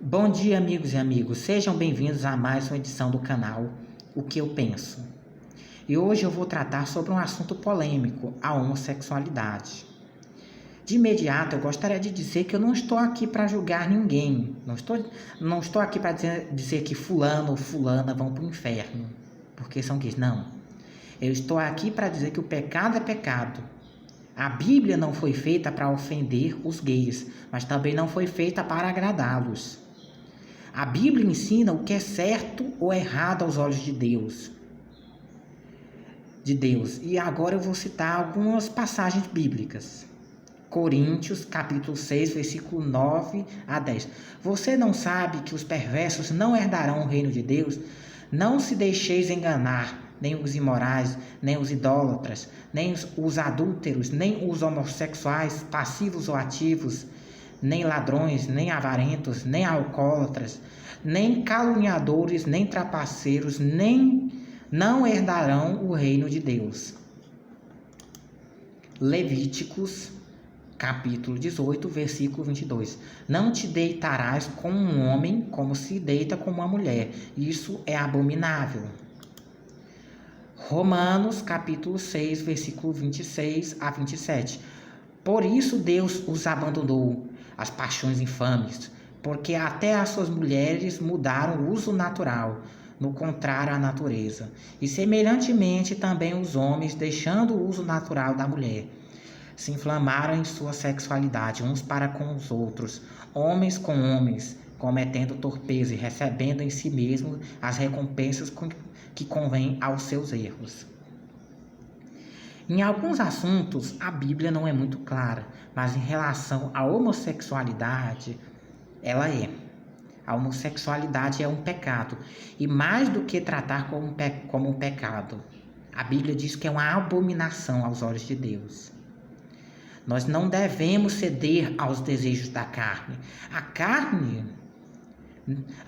Bom dia, amigos e amigas. Sejam bem-vindos a mais uma edição do canal O que eu penso. E hoje eu vou tratar sobre um assunto polêmico, a homossexualidade. De imediato, eu gostaria de dizer que eu não estou aqui para julgar ninguém. Não estou aqui para dizer que fulano ou fulana vão para o inferno, porque são gays. Não. Eu estou aqui para dizer que o pecado é pecado. A Bíblia não foi feita para ofender os gays, mas também não foi feita para agradá-los. A Bíblia ensina o que é certo ou errado aos olhos de Deus. E agora eu vou citar algumas passagens bíblicas. Coríntios, capítulo 6, versículo 9 a 10. Você não sabe que os perversos não herdarão o reino de Deus? Não se deixeis enganar, nem os imorais, nem os idólatras, nem os adúlteros, nem os homossexuais, passivos ou ativos, nem ladrões, nem avarentos, nem alcoólatras, nem caluniadores, nem trapaceiros, não herdarão o reino de Deus. Levíticos, capítulo 18, versículo 22. Não te deitarás com um homem como se deita com uma mulher. Isso é abominável. Romanos, capítulo 6, versículo 26 a 27. Por isso Deus os abandonou, as paixões infames, porque até as suas mulheres mudaram o uso natural, no contrário à natureza. E semelhantemente também os homens, deixando o uso natural da mulher, se inflamaram em sua sexualidade uns para com os outros, homens com homens, cometendo torpeza e recebendo em si mesmos as recompensas que convêm aos seus erros. Em alguns assuntos, a Bíblia não é muito clara, mas em relação à homossexualidade, ela é. A homossexualidade é um pecado, e mais do que tratar como um pecado, a Bíblia diz que é uma abominação aos olhos de Deus. Nós não devemos ceder aos desejos da carne. A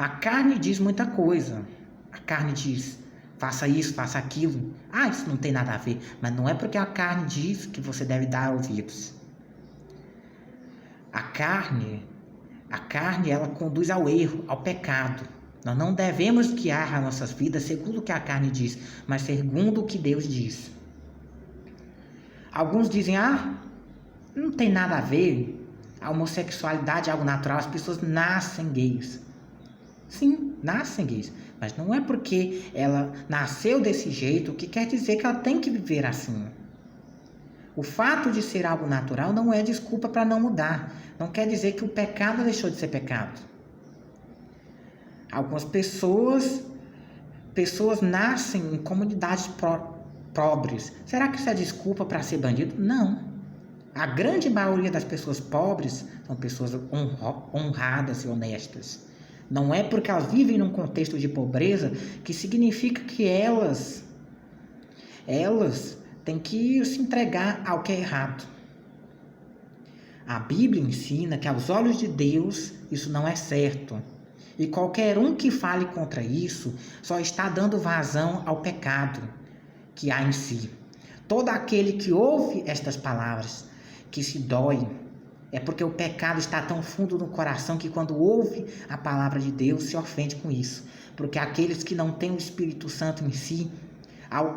carne diz muita coisa. A carne diz: faça isso, faça aquilo. Isso não tem nada a ver. Mas não é porque a carne diz que você deve dar ouvidos. A carne, ela conduz ao erro, ao pecado. Nós não devemos guiar as nossas vidas segundo o que a carne diz, mas segundo o que Deus diz. Alguns dizem: não tem nada a ver. A homossexualidade é algo natural. As pessoas nascem gays. Sim, nascem gays. Mas não é porque ela nasceu desse jeito que quer dizer que ela tem que viver assim. O fato de ser algo natural não é desculpa para não mudar. Não quer dizer que o pecado deixou de ser pecado. Algumas pessoas nascem em comunidades pobres. Será que isso é desculpa para ser bandido? Não. A grande maioria das pessoas pobres são pessoas honradas e honestas. Não é porque elas vivem num contexto de pobreza que significa que elas têm que se entregar ao que é errado. A Bíblia ensina que aos olhos de Deus isso não é certo. E qualquer um que fale contra isso só está dando vazão ao pecado que há em si. Todo aquele que ouve estas palavras, que se dói, é porque o pecado está tão fundo no coração que quando ouve a palavra de Deus se ofende com isso. Porque aqueles que não têm o Espírito Santo em si,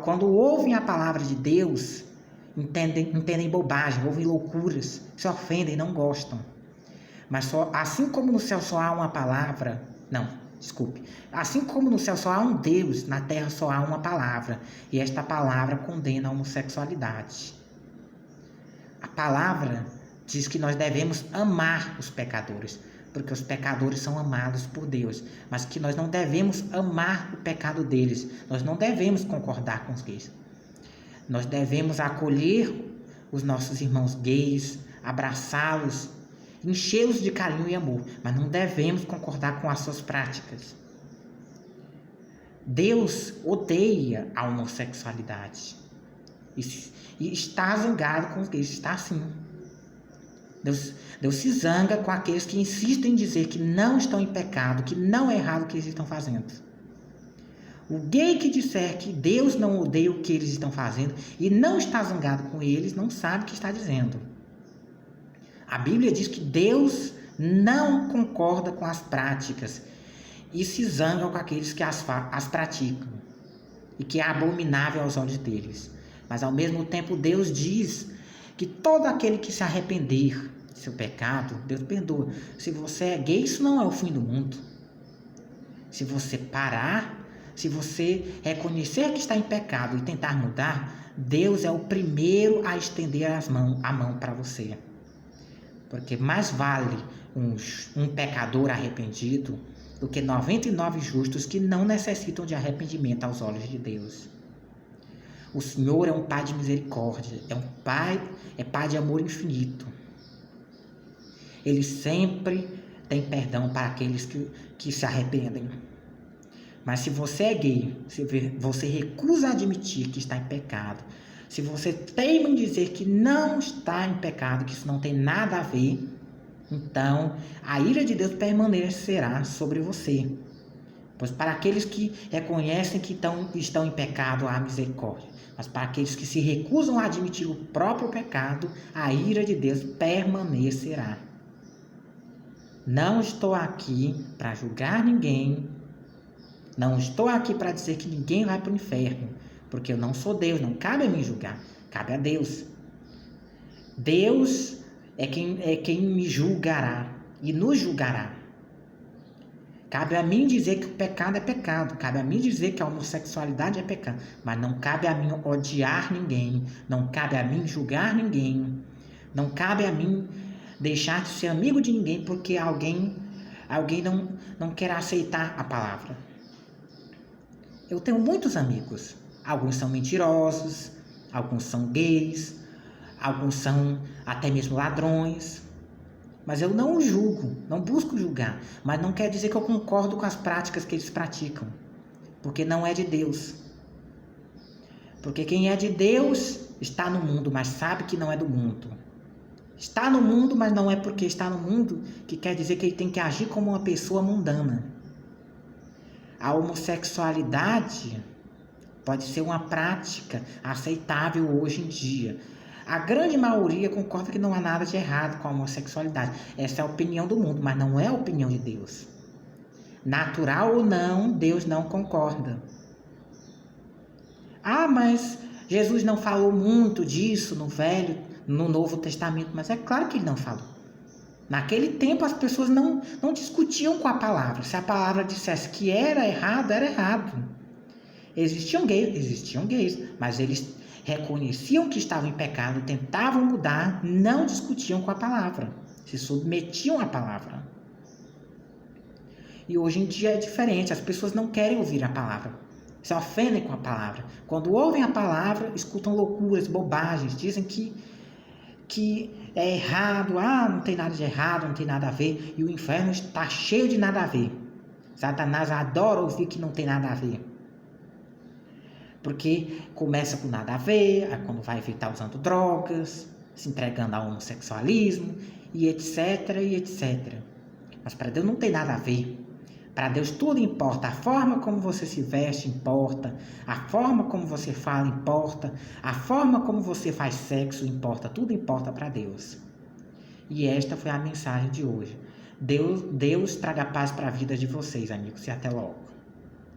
quando ouvem a palavra de Deus, entendem bobagem, ouvem loucuras, se ofendem, não gostam. Mas assim como no céu só há uma palavra, assim como no céu só há um Deus, na terra só há uma palavra, e esta palavra condena a homossexualidade. A palavra diz que nós devemos amar os pecadores, porque os pecadores são amados por Deus, mas que nós não devemos amar o pecado deles, nós não devemos concordar com os gays. Nós devemos acolher os nossos irmãos gays, abraçá-los, enchê-los de carinho e amor, mas não devemos concordar com as suas práticas. Deus odeia a homossexualidade e está zangado com os gays, está assim. Deus se zanga com aqueles que insistem em dizer que não estão em pecado, que não é errado o que eles estão fazendo. O gay que disser que Deus não odeia o que eles estão fazendo e não está zangado com eles, não sabe o que está dizendo. A Bíblia diz que Deus não concorda com as práticas e se zanga com aqueles que as praticam e que é abominável aos olhos deles. Mas ao mesmo tempo Deus diz que todo aquele que se arrepender de seu pecado, Deus perdoa. Se você é gay, isso não é o fim do mundo. Se você parar, se você reconhecer que está em pecado e tentar mudar, Deus é o primeiro a estender a mão para você. Porque mais vale um pecador arrependido do que 99 justos que não necessitam de arrependimento aos olhos de Deus. O Senhor é um Pai de misericórdia, é Pai de amor infinito. Ele sempre tem perdão para aqueles que se arrependem. Mas se você é gay, se você recusa admitir que está em pecado, se você teima em dizer que não está em pecado, que isso não tem nada a ver, então a ira de Deus permanecerá sobre você. Pois para aqueles que reconhecem que estão em pecado, há misericórdia. Mas para aqueles que se recusam a admitir o próprio pecado, a ira de Deus permanecerá. Não estou aqui para julgar ninguém. Não estou aqui para dizer que ninguém vai para o inferno. Porque eu não sou Deus, não cabe a mim julgar. Cabe a Deus. Deus é quem me julgará e nos julgará. Cabe a mim dizer que o pecado é pecado. Cabe a mim dizer que a homossexualidade é pecado. Mas não cabe a mim odiar ninguém. Não cabe a mim julgar ninguém. Não cabe a mim deixar de ser amigo de ninguém porque alguém não quer aceitar a palavra. Eu tenho muitos amigos. Alguns são mentirosos. Alguns são gays. Alguns são até mesmo ladrões. Mas eu não julgo, não busco julgar. Mas não quer dizer que eu concordo com as práticas que eles praticam. Porque não é de Deus. Porque quem é de Deus está no mundo, mas sabe que não é do mundo. Está no mundo, mas não é porque está no mundo que quer dizer que ele tem que agir como uma pessoa mundana. A homossexualidade pode ser uma prática aceitável hoje em dia. A grande maioria concorda que não há nada de errado com a homossexualidade. Essa é a opinião do mundo, mas não é a opinião de Deus. Natural ou não, Deus não concorda. Ah, mas Jesus não falou muito disso no Novo Testamento. Mas é claro que ele não falou. Naquele tempo as pessoas não discutiam com a palavra. Se a palavra dissesse que era errado, era errado. Existiam gays, mas eles reconheciam que estavam em pecado, tentavam mudar, não discutiam com a palavra, se submetiam à palavra. E hoje em dia é diferente, as pessoas não querem ouvir a palavra, se ofendem com a palavra. Quando ouvem a palavra, escutam loucuras, bobagens, dizem que é errado, não tem nada de errado, não tem nada a ver, e o inferno está cheio de nada a ver. Satanás adora ouvir que não tem nada a ver. Porque começa com nada a ver, aí quando vai ver está usando drogas, se entregando ao homossexualismo, e etc, e etc. Mas para Deus não tem nada a ver. Para Deus tudo importa. A forma como você se veste importa. A forma como você fala importa. A forma como você faz sexo importa. Tudo importa para Deus. E esta foi a mensagem de hoje. Deus traga paz para a vida de vocês, amigos. E até logo.